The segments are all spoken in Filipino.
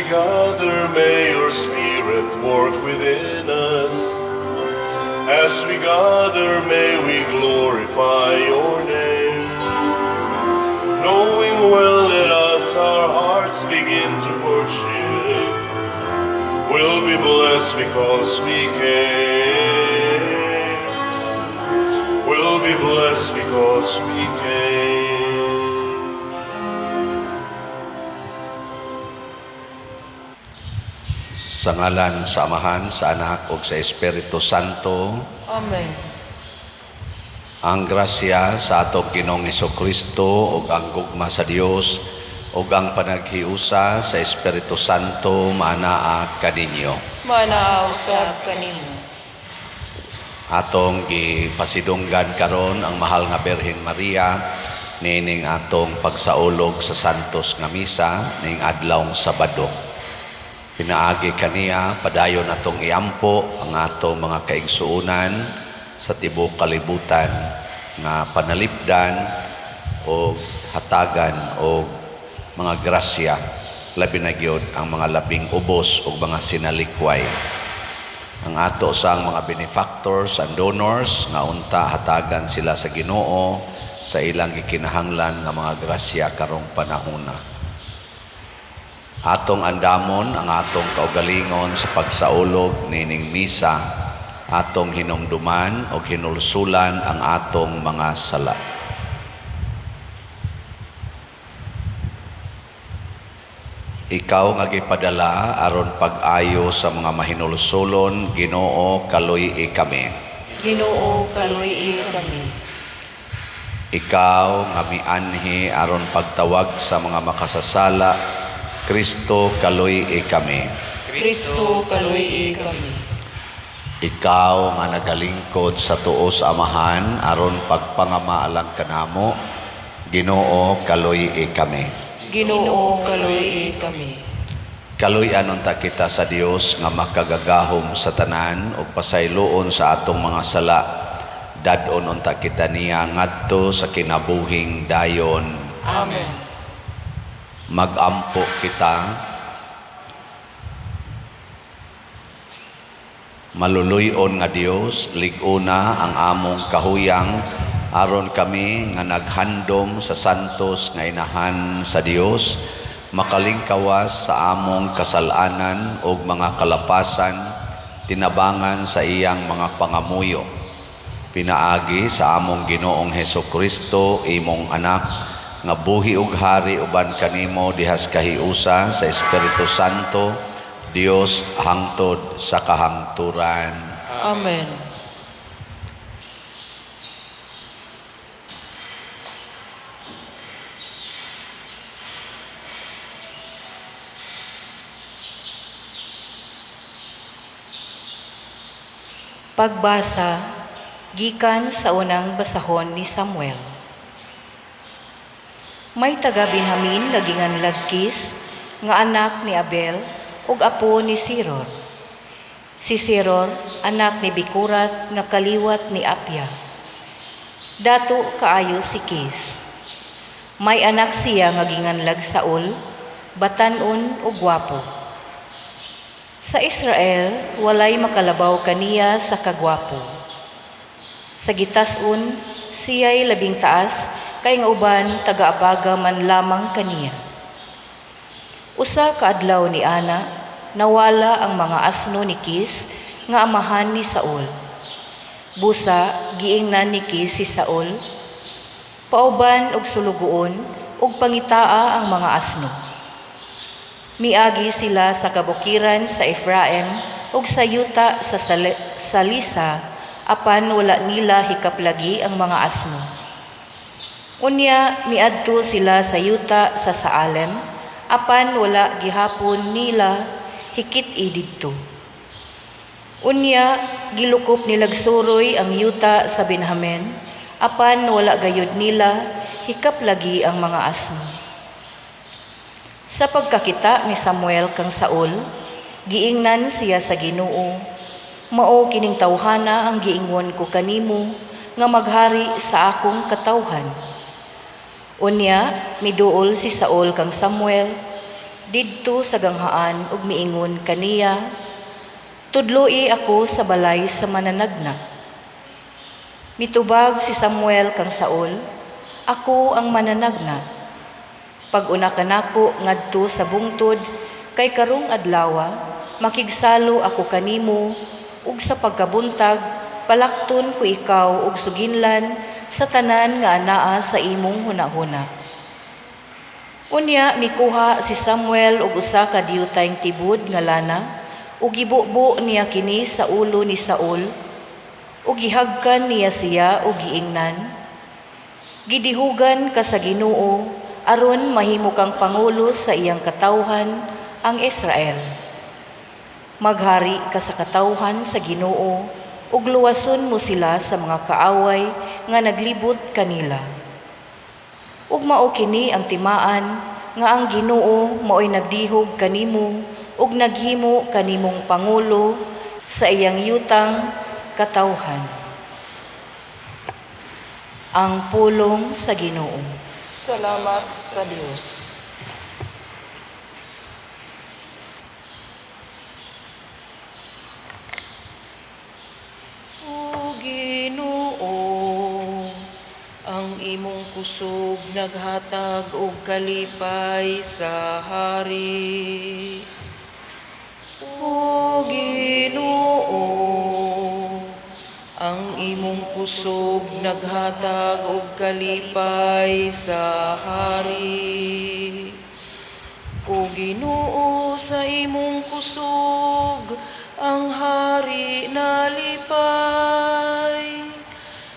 gather, may your Spirit work within us. As we gather, may we glorify your name. Knowing well that as our hearts begin to worship, we'll be blessed because we came. We'll be blessed because we came. Sa ngalan sa Amahan, sa Anak, ug sa Espiritu Santo. Amen. Ang grasya sa atong Ginoong Hesukristo ug ang gugma sa Dios ug ang panaghiusa sa Espiritu Santo manaa kaninyo. Manaaw sa kanimo. Atong gipasidunggan karon ang mahal nga Birhen Maria nining atong pagsaulog sa Santos nga misa ning adlawng Sabado. Pinaagi kaniya, padayon atong iampo ang atong mga kaigsuunan sa tibok kalibutan nga panalipdan o hatagan o mga grasya, labi na gyud ang mga labing ubos o mga sinalikway. Ang ato sang mga benefactors and donors nga unta hatagan sila sa Ginoo sa ilang gikinahanglan nga mga grasya karong panahona. Atong andamon ang atong kaugalingon sa pagsaulog nining misa, atong hinumduman o hinulsulan ang atong mga sala. Ikaw nga gipadala aron pag-ayo sa mga mahinulsulon, Ginoo kaluy kami. Ginoo kaluy kami. Ikaw nga mianhi aron pagtawag sa mga makasasala, Kristo kaluy kami. Kristo kaluy kami. Ikaw nga nagalingkod sa tuo sa Amahan aron pagpangamaalang kanamo, Ginoo kaluy kami. Ginoo kaluy kami. Kaluy-anon ta kita sa Dios nga makagagahom sa tanan ug pasayloon sa atong mga sala. Dadon unta kita niya ngadto sa kinabuhing dayon. Amen. Magampo kita, maluluyon nga Dios, liguna ang among kahuyang aron kami nga naghandom sa santos nga inahan sa Dios, makalingkawas sa among kasalanan ug mga kalapasan, tinabangan sa iyang mga pangamuyo. Pinaagi sa among Ginoong Hesukristo, imong anak, nga buhi ug hari uban kanimo dihas kahiusa sa Espiritu Santo, Dios hangtod sa kahangturan. Amen. Pagbasa gikan sa unang basahon ni Samuel. May taga Benjamin lagingan lagkis nga anak ni Abel ug apo ni Siror. Si Siror anak ni Bikurat nga kaliwat ni Apia. Dato kaayo si Kis. May anak siya nga ginganlag Saul, batan-on ug gwapo. Sa Israel walay makalabaw kaniya sa kagwapo. Sa gitas-on siya'y labing taas kay nga uban taga-abaga man lamang kaniya. Usa ka adlaw ni Ana, nawala ang mga asno ni Kis nga amahan ni Saul. Busa giingnan ni Kis si Saul, pauban og sulugoon ug pangitaa ang mga asno. Miagi sila sa kabukiran sa Efraim ug sa yuta sa Salisa, apan wala nila hikaplagi ang mga asno. Unya miadto sila sa yuta sa Saalem, apan wala gihapon nila hikit-i didto. Unya gilukop nilag suroy ang yuta sa Benjamin, apan wala gayud nila hikaplagi ang mga asno. Sa pagkakita ni Samuel kang Saul, giingnan siya sa Ginoo, mao kining tawhana ang giingon ko kanimo nga maghari sa akong katawhan. Unya, miduol si Saul kang Samuel, didto sa ganghaan ug miingon kaniya, "Tudloi ako sa balay sa mananagna." Mitubag si Samuel kang Saul, "Ako ang mananagna. Pag-una kanako ngadto sa bungtod, kay karong adlawa, makigsalo ako kanimo, ug sa pagkabuntag, palakton ko ikaw og suginlan sa tanan nga anaa sa imong hunahuna." Unya mikuha si Samuel og usa ka diyutayng tibod nga lana, ug gibubo niya kini sa ulo ni Saul, ug gihagkan niya siya ug giingnan, "Gidihugan ka sa Ginoo aron mahimo kang pangulo sa iyang katawhan, ang Israel. Maghari ka sa katawhan sa Ginoo ug luwason mo sila sa mga kaaway nga naglibot kanila." Ug mao kini ang timaan nga ang Ginoo mao'y nagdihog kanimo ug naghimo kanimong pangulo sa iyang yutang katawhan. Ang pulong sa Ginoo. Salamat sa Diyos. O Ginoo, ang imong kusog naghatag og kalipay sa hari. O Ginoo, ang imong kusog naghatag og kalipay sa hari. O Ginoo, sa imong kusog ang hari nalipay.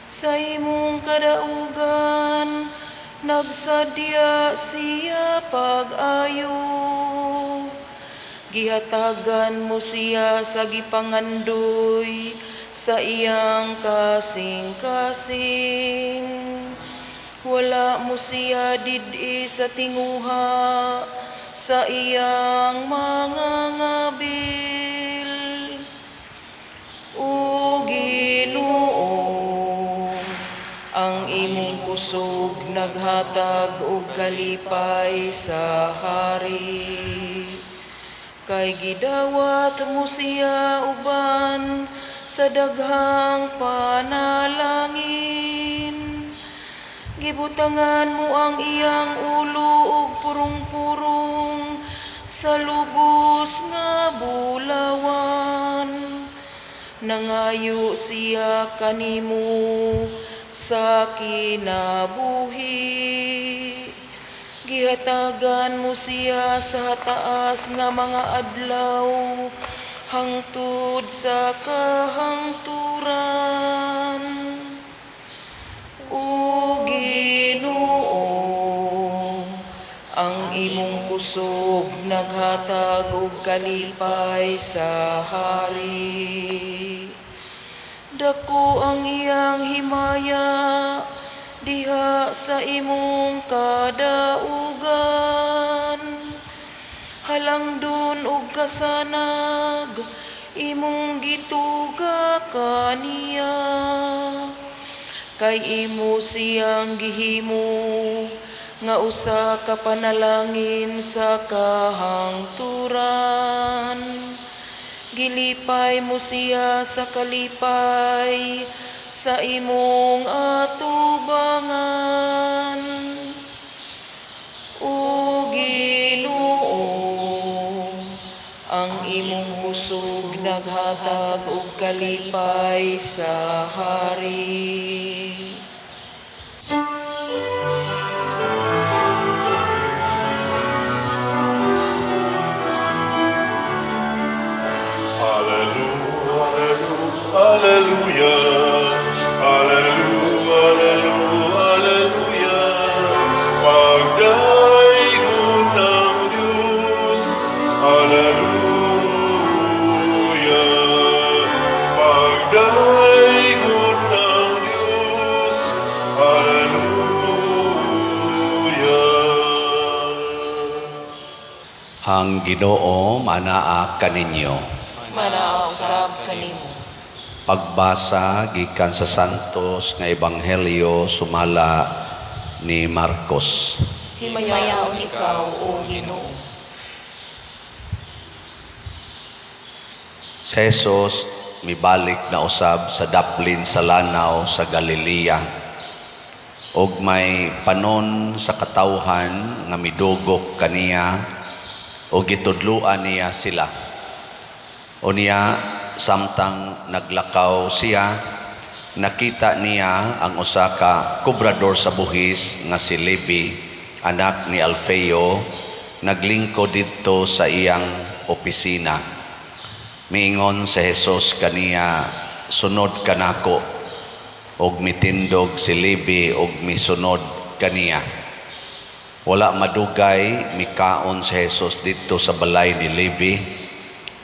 Sa imong kadaugan nagsadya siya pag-ayo. Gihatagan mo siya sa gipangandoy sa iyang kasing-kasing. Wala mo siya did-i sa tinguha sa iyang mga ngabil. O Ginoo, ang imong kusog naghatag og kalipay sa hari. Kay gidawat mo siya uban sa daghang panalangin. Gibutangan mo ang iyang ulo og purong-purong sa lubos nga bulawan. Nangayo siya kanimo sa kinabuhi. Gihatagan mo siya sa taas nga mga adlaw hangtod sa kahangturan. O Ginoo, ang imong kusog naghatag og kalipay sa hari. Dako ang iyang himaya diha sa imong kadaugan. Halangdon og kasanag imong gituga kaniya. Kay imo siyang gihimo nga usa ka panalangin sa kahangturan. Gilipay mo siya sa kalipay sa imong atubangan. O Ginoo, ang imong kusog naghatag og kalipay sa hari. Hallelujah, hallelujah, hallelujah. Pagdaigon ng Diyos, hallelujah. Pagdaigon ng Diyos, hallelujah. Ang Ginoo manaa kaninyo. Manausab kanimo. Pagbasa gikan sa Santos nga Ebanghelyo sumala ni Marcos. Himayaon ikaw, O Ginoo. Si Jesus mibalik na usab sa daplin sa lanaw sa Galilea. Og may panon sa katawhan nga midugok kaniya o gitudluan niya sila. O niya, samtang naglakaw siya, nakita niya ang usa ka kubrador sa buhis nga si Levi, anak ni Alfeo, naglingkod didto sa iyang opisina. Miingon si Jesus kaniya, sunod kanako, og mitindog si Levi og misunod kaniya. Wala madugay, mikaon si Jesus dito sa balay ni Levi.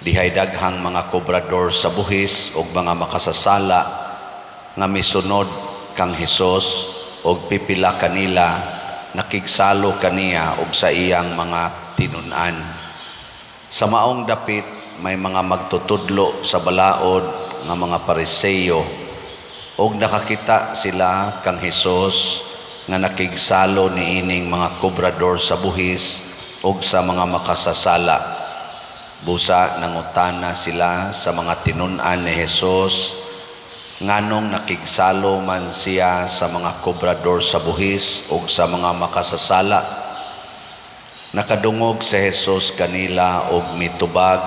Dihay daghang mga kobrador sa buhis og mga makasasala nga misunod kang Jesus og pipila kanila nakigsalo kaniya og sa iyang mga tinunan. Sa maong dapit may mga magtutudlo sa balaod nga mga Pariseo og nakakita sila kang Jesus nga nakigsalo niining mga kobrador sa buhis ug sa mga makasasala. Busa nangutana sila sa mga tinunan ni Jesus nganong nakigsalo man siya sa mga kobrador sa buhis ug sa mga makasasala. Nakadungog si Jesus kanila og mitubag,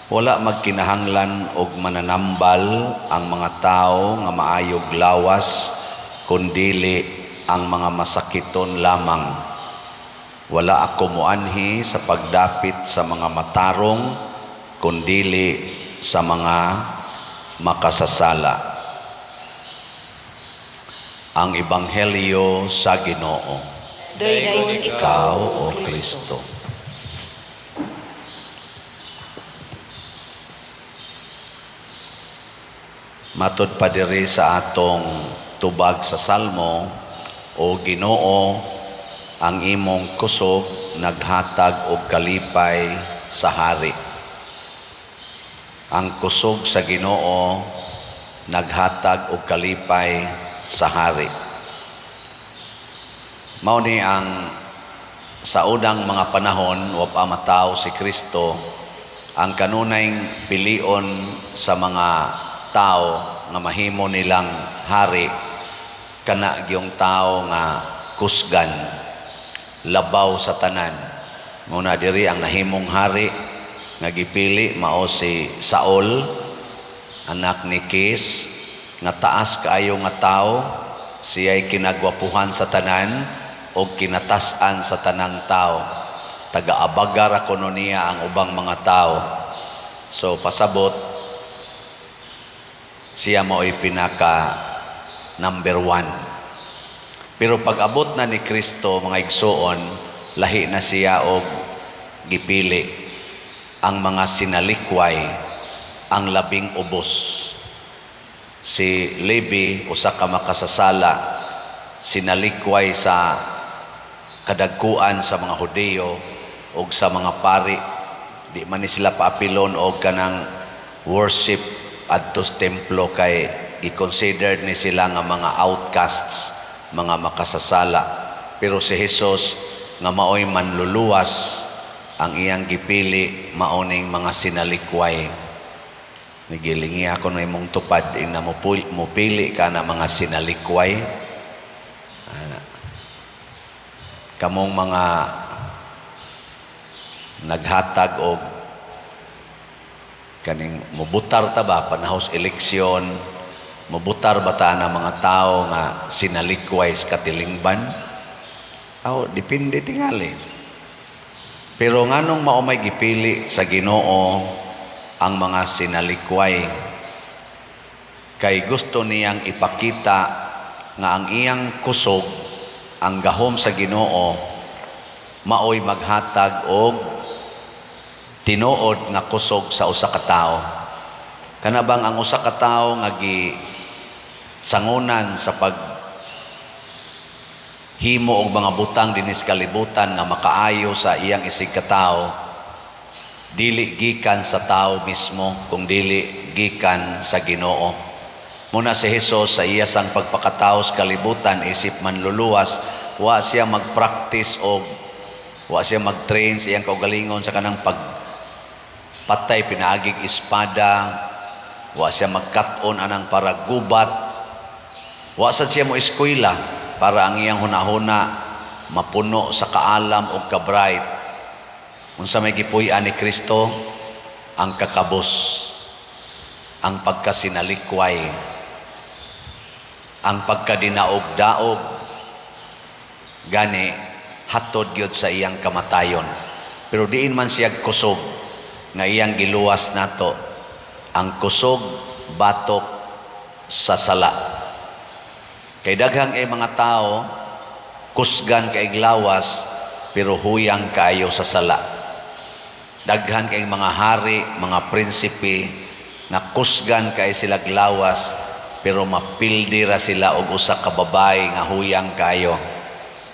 wala magkinahanglan og mananambal ang mga tao nga maayog lawas kundili ang mga masakiton lamang. Wala ako muanhi sa pagdapit sa mga matarong kundili sa mga makasasala. Ang Ebanghelyo sa Ginoo. Dayon Ikaw, O Kristo. Matod pa diri sa atong tubag sa Salmo, O Ginoo, ang imong kusog naghatag og kalipay sa hari. Ang kusog sa Ginoo naghatag og kalipay sa hari. Mao ni ang sa unang mga panahon wa pa mataw si Kristo, ang kanunayng pilion sa mga tao nga mahimo nilang hari kana gyung tao nga kusgan, labaw sa tanan. Muna diri ang nahimong hari nga gipili mao si Saul, anak ni Kis, nga taas kaayo nga tao, siya'y kinagwapuhan sa tanan o kinatasan sa tanang tao. Taga-abagar kuno niya ang ubang mga tao. So pasabot siya mao'y pinaka number 1. Pero pag abot na ni Kristo, mga igsoon, lahi na siya og gipili ang mga sinalikway, ang labing ubos. Si Levi, usa ka makasasala, sinalikway sa kadagkuan sa mga Hudeo o sa mga pari. Di man ni sila paapilon o kanang worship adto sa templo kay i-considered ni sila nga mga outcasts, mga makasasala. Pero si Jesus nga maoy manluluwas, ang iyang gipili maoning mga sinalikway. Nagilingi ako na imong tupad ing na mupili ka na mga sinalikway. Kamong mga naghatag og kaning mubutar ta ba panahos eleksyon, mubutar ba ta na mga tao nga sinalikway sa katilingban? Depende tingali. Pero nganong maumay gipili sa Ginoo ang mga sinalikway? Kay gusto niyang ipakita nga ang iyang kusog, ang gahom sa Ginoo, maoy maghatag og tinuod nga kusog sa usa ka tawo. Kana bang ang usa ka tawo nga sangunan sa himo og mga butang dinis kalibutan nga makaayo sa iyang isig ka tawo, dili gikan sa tawo mismo kung dili gikan sa Ginoo. Muna si Jesus sa iya sang pagpakataos kalibutan isip manluluwas, wa siya magpractice o wa siya mag-train sa iyang kaugalingon sa kanang patay pinaagig espada, wa siya magkat-on anang para gubat, wa sad siya mo eskwela para ang iyang hunahuna mapuno sa kaalam o kabright. Unsa may gipuy-an ni Kristo? Ang kakabos, ang pagkasinalikway, ang pagkadinaog-daog, gani hatod gyud sa iyang kamatayon. Pero diin man siya kusog nga iyang giluwas nato, ang kusog batok sa sala. Kay daghang ay mga tao kusgan kay glawas pero huyang kaayo sa sala. Daghan kay mga hari, mga prinsipe na kusgan kay sila glawas pero mapildi ra sila og usa ka babae nga huyang kaayo.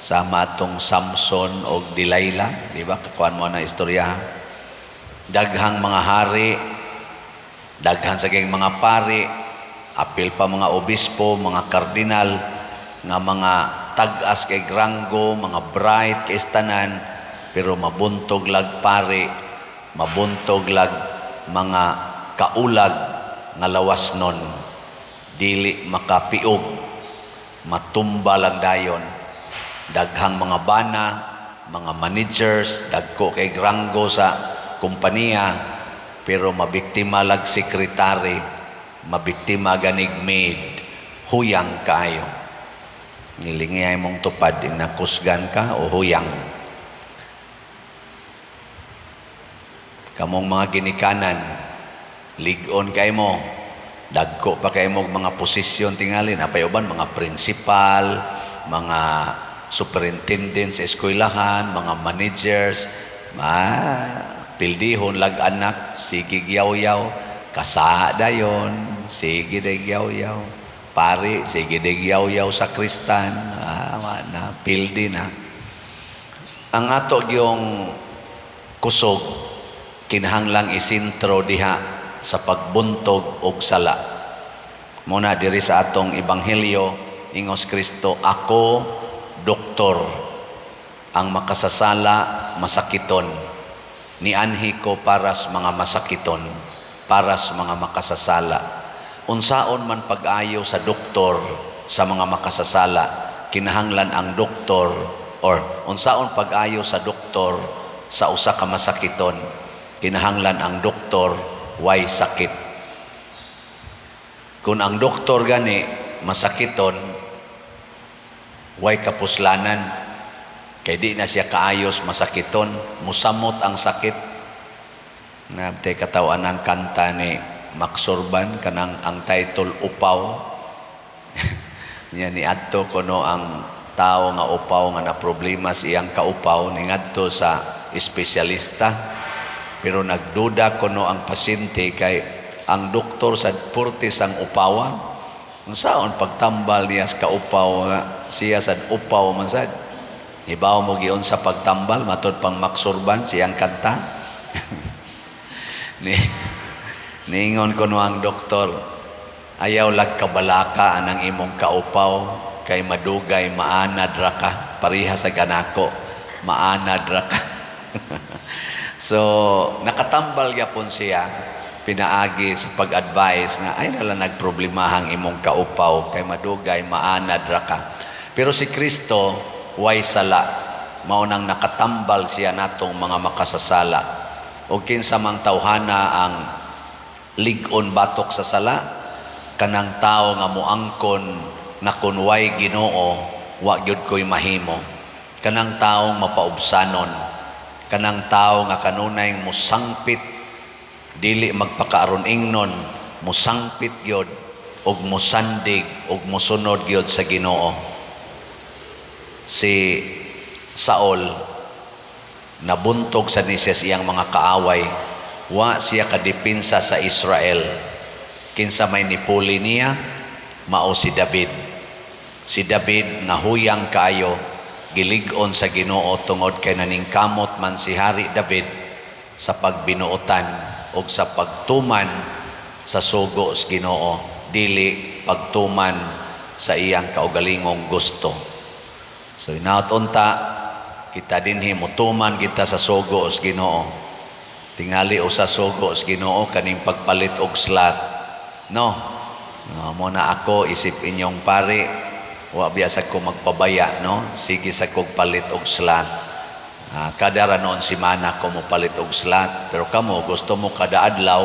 Sama atong Samson o Delilah, di ba? Kakuan mo na istorya. Daghang mga hari, daghan sa kayong mga pari, apil pa mga obispo, mga kardinal, nga mga tag-as kay ranggo, mga bright kay tanan, pero mabuntog lag pari, mabuntog lag mga kaulag nga lawas nun, dili makapiog, matumba lang dayon. Daghang mga bana, mga managers, dagko kay ranggo sa kumpanya, pero mabiktima lag sekretary, mabiktima ganig maid, huyang kaayo. Nilingay mong tupad, nakusgan ka o huyang. Kamong mga ginikanan, ligon kay mo, dagko pa kay mo mga posisyon tingali, napayoban mga principal, mga superintendent sa eskwelahan, mga managers, pildihon lag anak, sige yaw-yaw, kasa dayon, sige day yaw-yaw, pari, sige day yaw-yaw sa Kristan, na pildi na. Ang ato yung kusog, kinahanglang isintro diha sa pagbuntog og sala. Muna diri sa atong ebanghelyo, ingos Kristo, ako doktor, ang makasasala masakiton, nianhi ko paras mga masakiton, paras mga makasasala. Unsaon man pag-ayo sa doktor sa mga makasasala, kinahanglan ang doktor, or unsaon pag-ayo sa doktor sa usa ka masakiton, kinahanglan ang doktor way sakit. Kung ang doktor gani masakiton, way kapuslanan, kay di na siya kaayos masakiton, musamot ang sakit. Nabtay katawan ang kanta ni Max Sorban, kanang ang title Upaw. Niya ni adto kuno ang tao nga upaw nga na problema siyang kaupaw, ni ngadto sa espesyalista. Pero nagduda kuno ang pasyente kay ang doktor sa purtis ang upawa. Unsaon pagtambal niya sa kaupaw nga siya sa upaw man sad. Ibaw mo giyon sa pagtambal matud pang Max Sorban siyang kanta. Niingon ko no ang doktor, ayaw lag kabalaka anang imong kaupaw kay madugay maanad ra ka, pareha sa ganako, maanad ra ka. So nakatambal gyapon siya, pinaagi sa pag-advise nga ay nala nagproblemahang imong kaupaw kay madugay maanad ra ka. Pero si Kristo way sala, mao nang nakatambal siya natong mga makasasala. O kinsa mang tawhana ang lig-on batok sa sala, kanang tao nga moangkon na kun way Ginoo wa gyud koy mahimo. Kanang taong mapaubsanon, kanang tao nga kanunay musangpit, dili magpakaaron ingnon, musangpit gyud og musandig og musunod gyud sa Ginoo. Si Saul nabuntog sa niya iyang mga kaaway, wa siya kadipinsa sa Israel. Kinsa may nipuli niya, mao si David. Si David nga huyang kaayo, gilig-on sa Ginoo tungod kay naningkamot man si Hari David sa pagbinuotan o sa pagtuman sa sugo sa Ginoo, dili pagtuman sa iyang kaugalingong gusto. So inaot unta, kita dinhi mutuman kita sa sugo sa Ginoo, tingali usa sugo sa Ginoo kaning pagpalit og slot. No? Muna ako isip inyong pare, wa biasa ko magpabaya, no? Sige sa kog palit og slot. Kada ra noon si mana ko mo palit og slot, pero kamo gusto mo kada adlaw,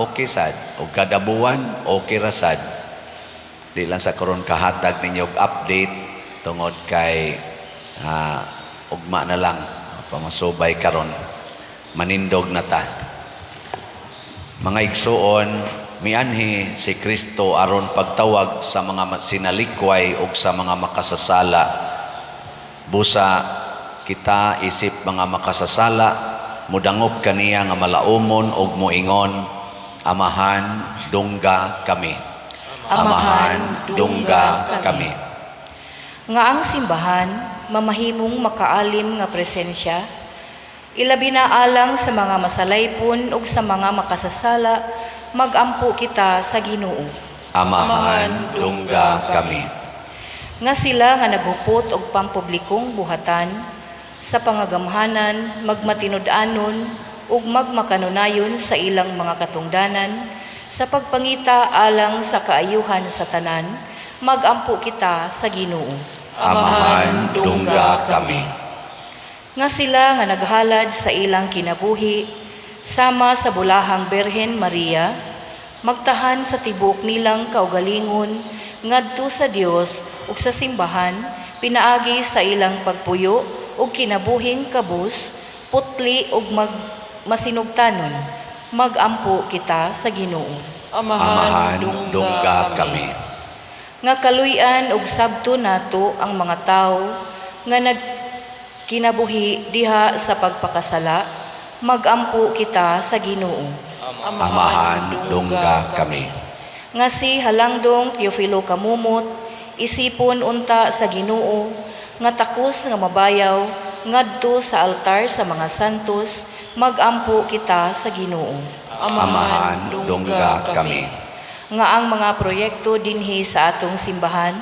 okay sad. O kada buwan, okay ra sad. Di lang sa karon kahatag ninyo og update tungod kay ugma na lang pamasubay karon. Manindog na ta. Mga igsuon, mianhi si Kristo aron pagtawag sa mga sinalikway o sa mga makasasala. Busa kita isip mga makasasala, mudangop kaniya nga malaumon og moingon, Amahan, dungga kami. Amahan, dungga kami. Nga ang simbahan, mamahimong makaalim nga presensya, ilabi na alang sa mga masalaypon ug sa mga makasasala, magampo kita sa Ginoo. Amahan, dungga kami. Nga sila nga naghupot og pampublikong buhatan, sa pangagamhanan, magmatinud-anon, ug magmakanunayon sa ilang mga katungdanan, sa pagpangita alang sa kaayuhan sa tanan, magampo kita sa Ginoo. Amahan, dungga kami. Nga sila nga naghalad sa ilang kinabuhi, sama sa bulahang Berhen Maria, magtahan sa tibok nilang kaugalingon, ngadto sa Dios ug sa simbahan, pinaagi sa ilang pagpuyo ug kinabuhing kabus, putli ug masinugtanon, magampo kita sa Ginoo. Amahan, dungga kami. Nga kaluy-an ug sabto nato ang mga tawo nga nagkinabuhi diha sa pagpakasala, magampo kita sa Ginoo. Amahan, dungga kami. Nga si Halangdong Teofilo Kamumot, isipon unta sa Ginoo, nga takos nga mabayaw, ngadto sa altar sa mga santos, magampo kita sa Ginoo. Amahan, dungga kami. Nga ang mga proyekto dinhi sa atong simbahan,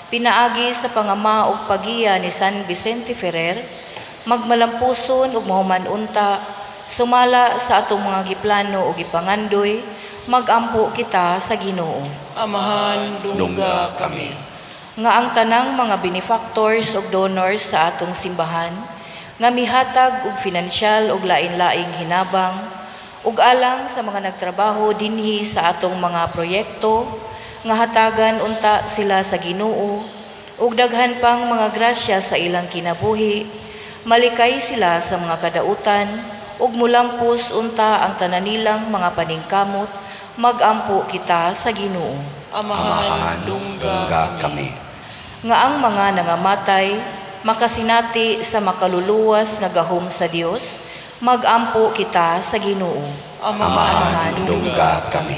pinaagi sa pangama ug pagiya ni San Vicente Ferrer, magmalampuson ug mahuman unta, sumala sa atong mga giplano ug gipangandoy, magampo kita sa Ginoo. Amahan, dungga kami. Nga ang tanang mga benefactors ug donors sa atong simbahan, nga mihatag og finansyal ug lain-laing hinabang, ug alang sa mga nagtrabaho dinhi sa atong mga proyekto, nga hatagan unta sila sa Ginoo, ug daghan pang mga grasya sa ilang kinabuhi, malikay sila sa mga kadautan, ug mulampos unta ang tanan nilang mga paningkamot, magampo kita sa Ginoo. Amahan, dungga kami. Nga ang mga nangamatay, makasinati sa makaluluwas nga gahom sa Dios, magampo kita sa Ginoo. Amahan, dungga kami.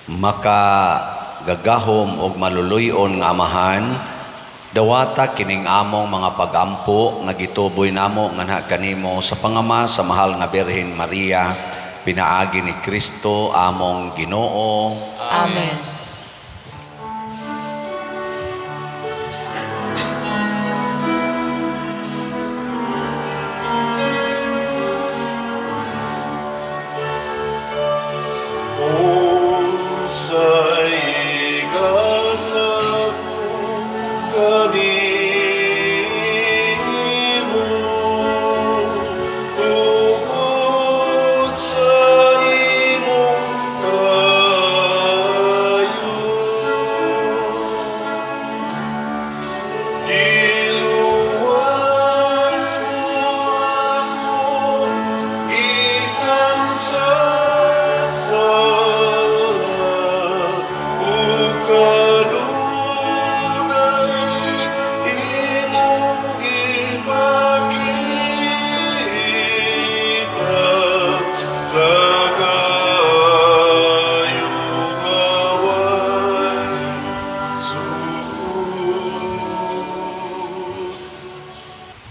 Makagagahom og maluluyon nga amahan, dawata kining among mga pagampo nga gituboy namo nga kanimo sa pangama sa mahal nga Birhen Maria, pinaagi ni Kristo among Ginoo. Amen.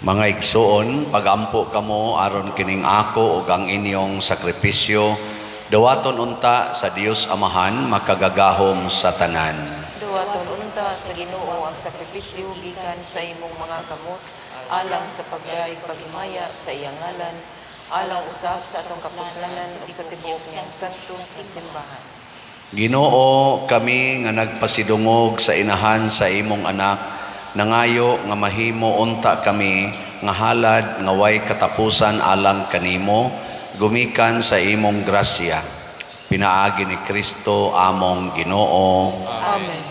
Mga igsuon, pagampo kamo aron kining ako ug ang inyong sakripisyo, dawaton unta sa Dios Amahan makagagahom sa tanan. Duwaton unta sa Ginoo ang sakripisyo gikan sa imong mga kamot, alang sa pagdayeg paghimaya sa iyang ngalan, alang usab sa atong kapuslanan ug sa tibuok niyang santos nga simbahan. Ginoo, kami nga nagpasidungog sa inahan sa imong anak, nangayo nga mahimo unta kami nga halad nga way katapusan alang kanimo, gumikan sa imong grasya. Pinaagi ni Kristo among Ginoo. Amen.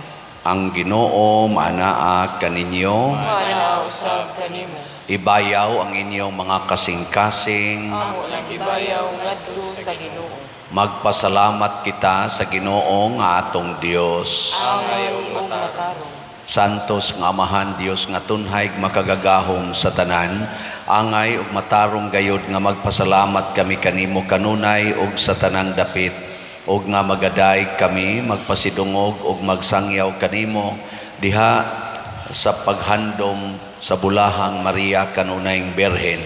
Ang Ginoo maanaa kaninyo. Mana usab kanimo. Ibayaw ang inyong mga kasing-kasing. Amo nang ibayaw ngadto sa Ginoo. Magpasalamat kita sa Ginoo nga atong Dios. Angay ug matarong. Santos nga Amahan Dios nga tunhay makagagahom sa tanan, angay ug matarong gayud nga magpasalamat kami kanimo kanunay ug sa tanang dapit, ug nga magaday kami magpasidungog ug magsangyaw kanimo diha sa paghandom sa bulahang Maria kanunayng Birhen.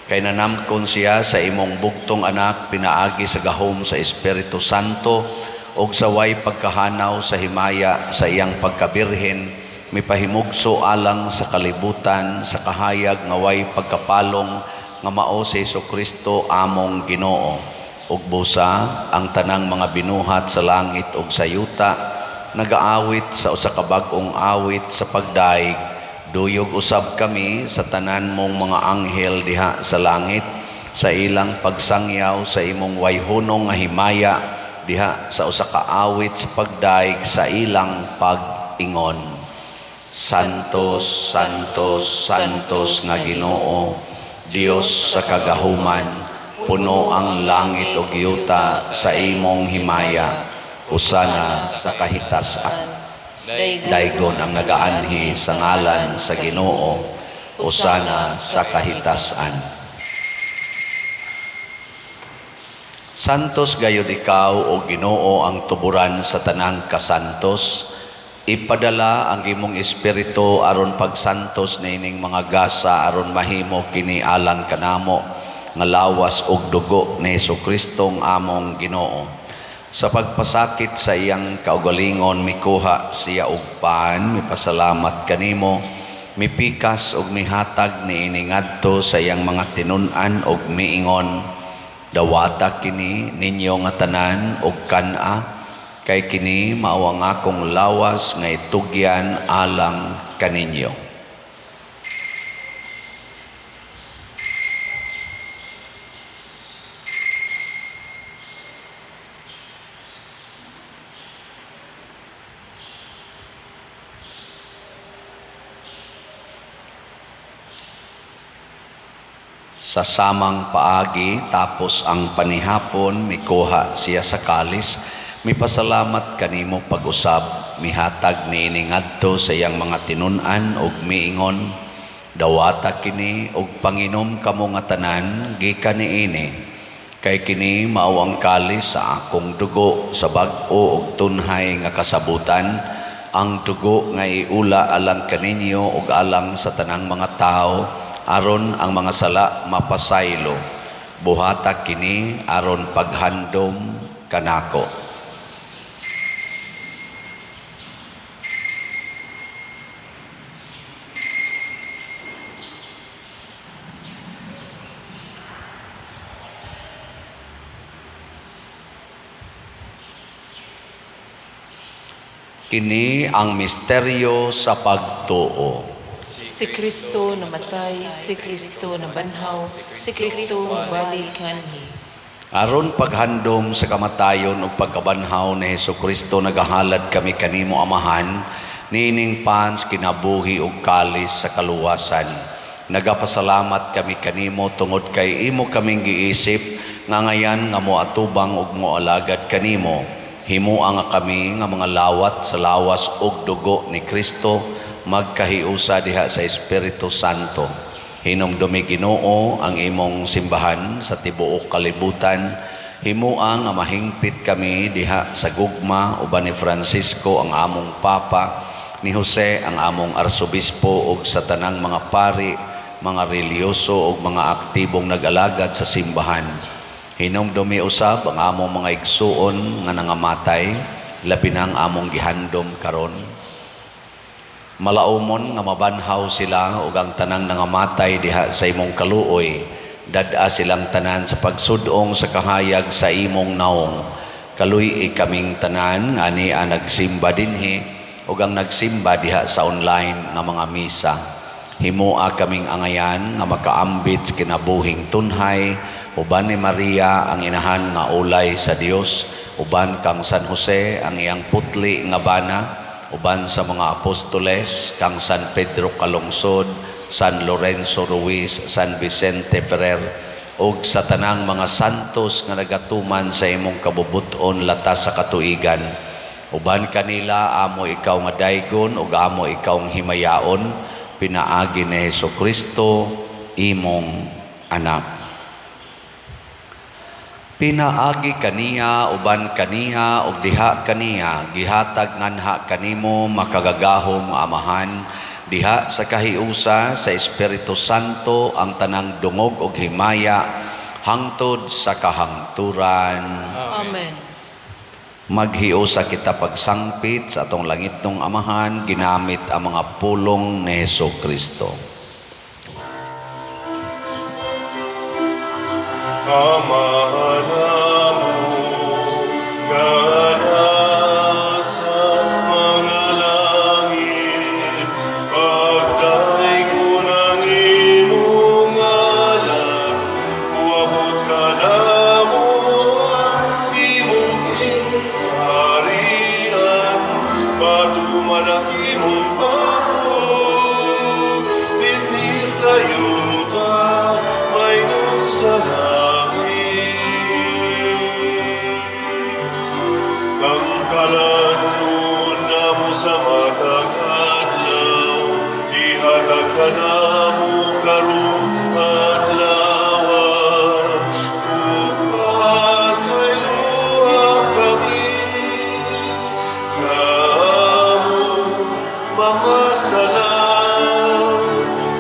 Kay nanamkon siya sa imong bugtong anak, pinaagi sa gahom sa Espiritu Santo og sa way pagkahanaw sa himaya sa iyang pagkabirhen, mipahimugso alang sa kalibutan sa kahayag nga way pagkapalong nga mao si Jesucristo among Ginoo. Ug busa ang tanang mga binuhat sa langit ug sa yuta nagaawit sa usa ka bag-ong awit sa pagdaig. Duyog usab kami sa tanan mong mga anghel diha sa langit sa ilang pagsangyaw sa imong wayhunong nga himaya diha sa usa ka awit sa pagdaig sa ilang pag-ingon. Santos, Santos, Santos nga Ginoo, Dios sa kagahuman, puno ang langit ug yuta sa imong himaya. Usana sa kahitasan. Daygon ang nagaanhi sa ngalan sa Ginoo. Usana sa kahitasan. Santos gayud ikaw o Ginoo ang tuburan sa tanang kasantos. Ipadala ang imong espiritu aron pagsantos nining mga gasa aron mahimo kini alang kanamo nga lawas ug dugo ni Jesucristo among Ginoo. Sa pagpasakit sa iyang kaugalingon mikuha siya og paan, mipasalamat kanimo, mipikas og mihatag niini ngadto sa iyang mga tinun-an og miingon, dawata kini ninyo nga tanan og kana, kay kini mao ang akong lawas nga itugyan alang kaninyo. Sa samang paagi tapos ang panihapon mikuha siya sa kalis, mipasalamat kanimo pag-usab, mihatag niini ngadto sa iyang mga tinun-an ug miingon, dawata kini ug panginom kamo nga tanan gikan niini, kay kini mao ang kalis sa akong dugo sa bag-o ug tunhay nga kasabutan, ang dugo nga iula alang kaninyo ug alang sa tanang mga tao, aron ang mga sala mapasaylo. Buhata kini aron paghandom kanako. Kini ang misteryo sa pagtuo. Si Kristo namatay, si Kristo nabanhaw, si Kristo balik kanhi. Aron paghandom sa kamatayon ug pagkabanhaw ni Jesucristo nagahalad kami kanimo Amahan, nining pans kinabuhi ug kalis sa kaluwasan. Nagapasalamat kami kanimo tungod kay imo kaming giisip nga ngayan nga moatubang ug moalagad kanimo. Himuang nga kami nga mga lawat sa lawas ug dugo ni Kristo magkahiusa diha sa Espiritu Santo. Hinumdumi Ginoo ang imong simbahan sa tibuok kalibutan. Himuang nga mahingpit kami diha sa gugma uban ni Francisco ang among Papa, ni Jose ang among Arsobispo ug sa tanang mga pari, mga reliyoso ug mga aktibong nag-alagad sa simbahan. Hinumdumi usab ang among mga igsuon nga nangamatay, labi na ang among gihandom karon. Malaumon nga mabanhaw sila ug ang tanang nangamatay diha sa imong kaluoy Dada silang tanan sa pagsudong sa kahayag sa imong naong. Kaluy kaming tanan, ani ang nagsimba dinhi, o ang nagsimba diha sa online nga mga misa. Himua kaming angayan nga makaambit sa kinabuhing tunhay, uban ni Maria ang inahan nga ulay sa Dios, uban kang San Jose ang iyang putli nga bana, uban sa mga apostoles kang San Pedro Calungsod, San Lorenzo Ruiz, San Vicente Ferrer, ug sa tanang mga santos nga nagatuman sa imong kabubuton latas sa katuigan. Uban kanila amo ikaw nga daygon ug amo ikaw nga himayaon, pinaagi ni Hesukristo imong anak. Pinaagi kaniya, uban kaniya, ug diha kaniya, gihatag nganha kanimo makagagahom amahan, diha sa kahiusa sa Espiritu Santo ang tanang dungog ug himaya, hangtod sa kahangturan. Amen. Maghiusa kita pagsangpit sa atong langitong amahan, ginamit ang mga pulong ni Hesukristo. Amahan mo, sa mga langit, pagdaigo ng imong ngalan, uabot ka na mo ang imong harian, patuman ang imong pagod, dinhi sa yuta, mayroon sa ang kalanon na mo sa matag adlaw, ihatag ka na mo karong adlaw, upasayloa kami sa among mga sala.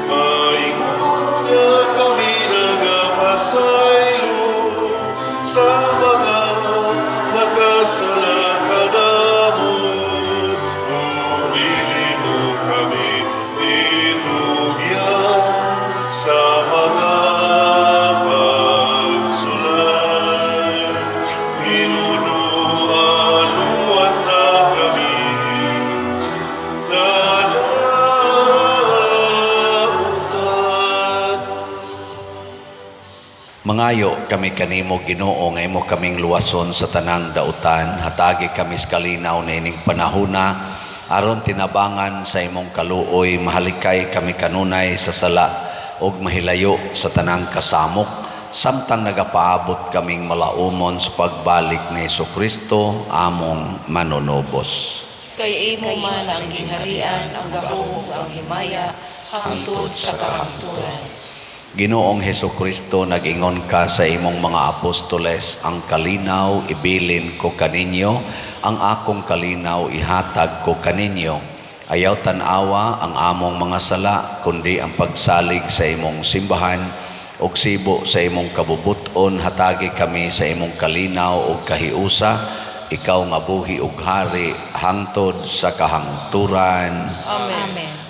Maingon nga kami nagapasaylo sa mga nakasala ka na mo, o dili mo kami itugyan sa mga pagsulay. Inunuan-luwasa kami sa dautan. Mangayo kami kanimo Ginoo nga imo kaming luwason sa tanang dautan, hatagi kami sa kalinaw na ining panahuna, aron tinabangan sa imong kaluoy, mahalikay kami kanunay sa sala ug mahilayo sa tanang kasamok, samtang nagapaabot kaming malaumon sa pagbalik ni Hesukristo among manunubos. Kay imo man ang gingharian, ang gahom, ang himaya, hangtod sa kahangturan. Ginoong Hesukristo, nag-ingon ka sa imong mga apostoles, ang kalinaw ibilin ko kaninyo, ang akong kalinaw ihatag ko kaninyo. Ayaw tanawa ang among mga sala, kundi ang pagsalig sa imong simbahan, ug sibo sa imong kabubuton, hatagi kami sa imong kalinaw ug kahiusa, ikaw nga buhi ug hari, hangtod sa kahangturan. Amen.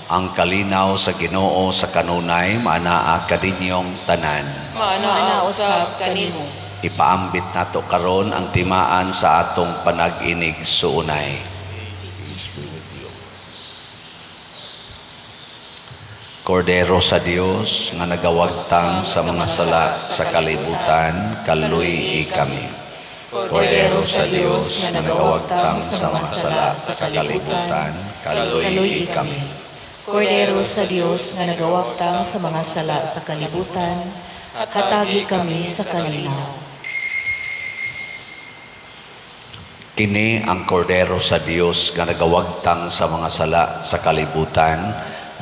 Ang kalinaw sa Ginoo sa kanunay, maanaa kaninyong tanan. Maana usab kanimo. Ipaambit nato karon ang timaan sa atong panag-inig suunay. Kordero sa Dios nga nagawagtang sa mga sala sa kalibutan, kaluy kami. Kordero sa Dios nga nagawagtang sa mga sala sa kalibutan, kaluy kami. Kordero sa Dios nga nagawagtang sa mga sala sa kalibutan, hatagi kami sa kalinaw. Kini ang kordero sa Dios nga nagawagtang sa mga sala sa kalibutan,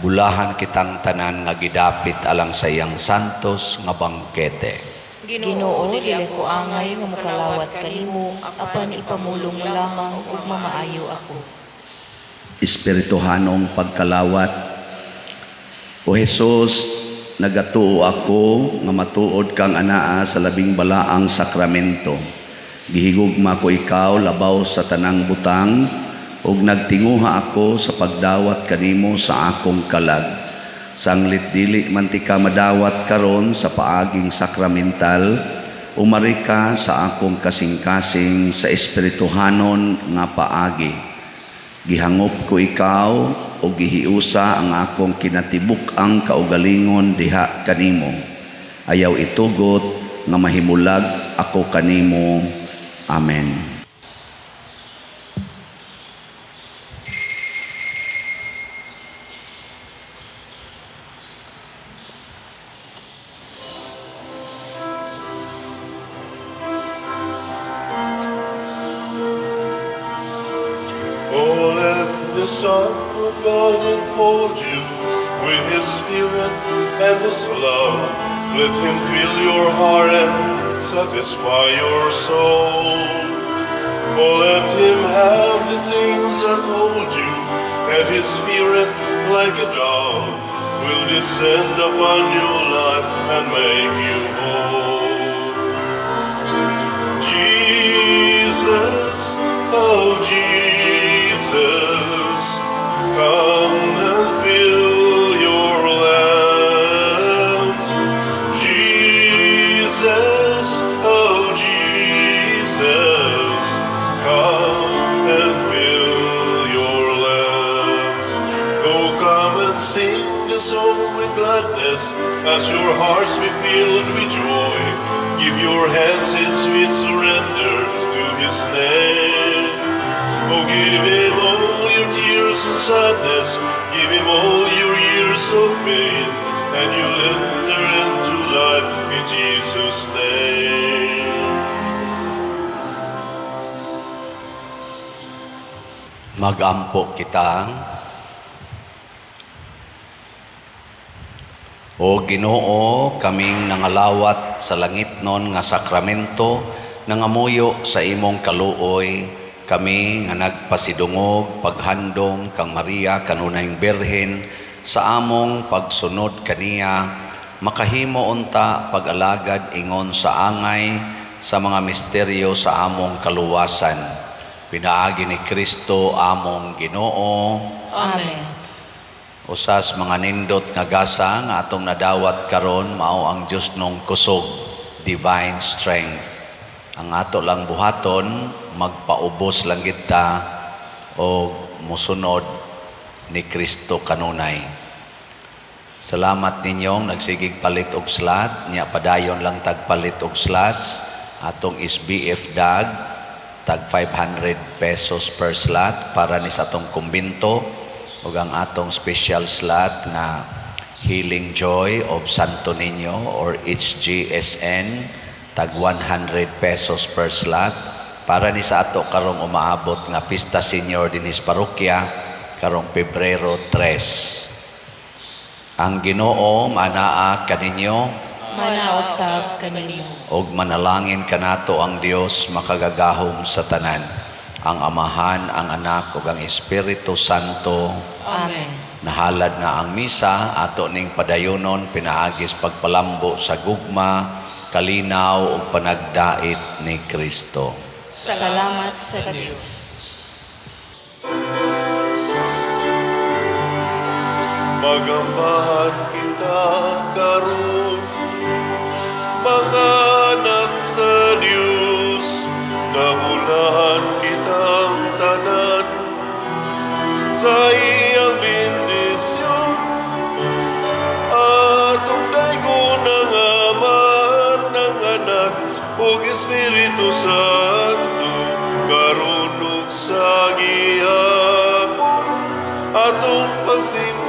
bulahan kitang tanan nga gidapit alang sa iyang santos nga bangkete. Ginoo, dili ko angay nga mokalawat kanimo, apan ipamulong lamang ug mamaayo ako. Espirituhanong pagkalawat. O Jesus, nagatuo ako nga matuod kang anaa sa labing balaang sakramento. Gihigugma ko ikaw labaw sa tanang butang, ug nagtinguha ako sa pagdawat kanimo sa akong kalag. Sanglit dili man ti ka madawat karon sa paaging sakramental, umari ka sa akong kasing-kasing sa espirituhanon nga paagi. Gihangop ko ikaw o gihiusa ang akong kinatibuk-ang kaugalingon diha kanimo. Ayaw itugot nga mahimulag ako kanimo. Amen. Oh, let the Son of God enfold you with His Spirit and His love. Let Him fill your heart and satisfy your soul. Oh, let Him have the things that hold you, and His Spirit, like a dove, will descend upon your life and make you whole. Jesus, oh Jesus, come and fill your lamps. Jesus, oh Jesus, come and fill your lamps. Oh, come and sing the song with gladness as your hearts be filled with joy. Give your hands in sweet surrender to His name. Oh, give Him all your tears and sadness, give Him all your years of pain, and you'll enter into life in Jesus' name. Magampo kita. O Ginoo, kaming nangalawat sa langit non nga sakramento, nangamuyo sa imong kaluoy, kami nga nagpasidungog, paghandom kang Maria kanunayng Birhen, sa among pagsunod kaniya, makahimo unta pag-alagad ingon sa angay, sa mga misteryo sa among kaluwasan. Pinaagi ni Kristo among Ginoo. Amen. Usas mga nindot nga gasa nga atong nadawat karon mao ang Dios nung kusog, divine strength. Ang ato lang buhaton, magpaubos lang kita o musunod ni Kristo kanunay. Salamat ninyong nagsigig palit og slot, nya padayon lang tagpalit og slots, atong SBF dag, tag 500 pesos per slot para ni sa atong kumbinto, ug ang atong special slot nga Healing Joy of Santo Niño or HGSN, tag 100 pesos per slot para ni sa ato karong umaabot nga Pista Senior dinis parokya karong Pebrero 3. Ang Ginoo manaa kaninyo, Manausab kanimo. og manalangin kanato ang Dios makagagahom sa tanan, ang Amahan, ang Anak ug ang Espiritu Santo. Amen. Nahalad na ang misa, ato ning padayonon pinaagis pagpalambo sa gugma, kalinaw ug panagdait ni Kristo. Salamat sa Diyos. Magambahan kita karon, mga anak sa Diyos, nabulahan kitang tanan sa iyang bendisyon. Atong daygon ng Ama, ng Anak, ug Espiritu Santo, karon ug sa gihapon, atong pagsimba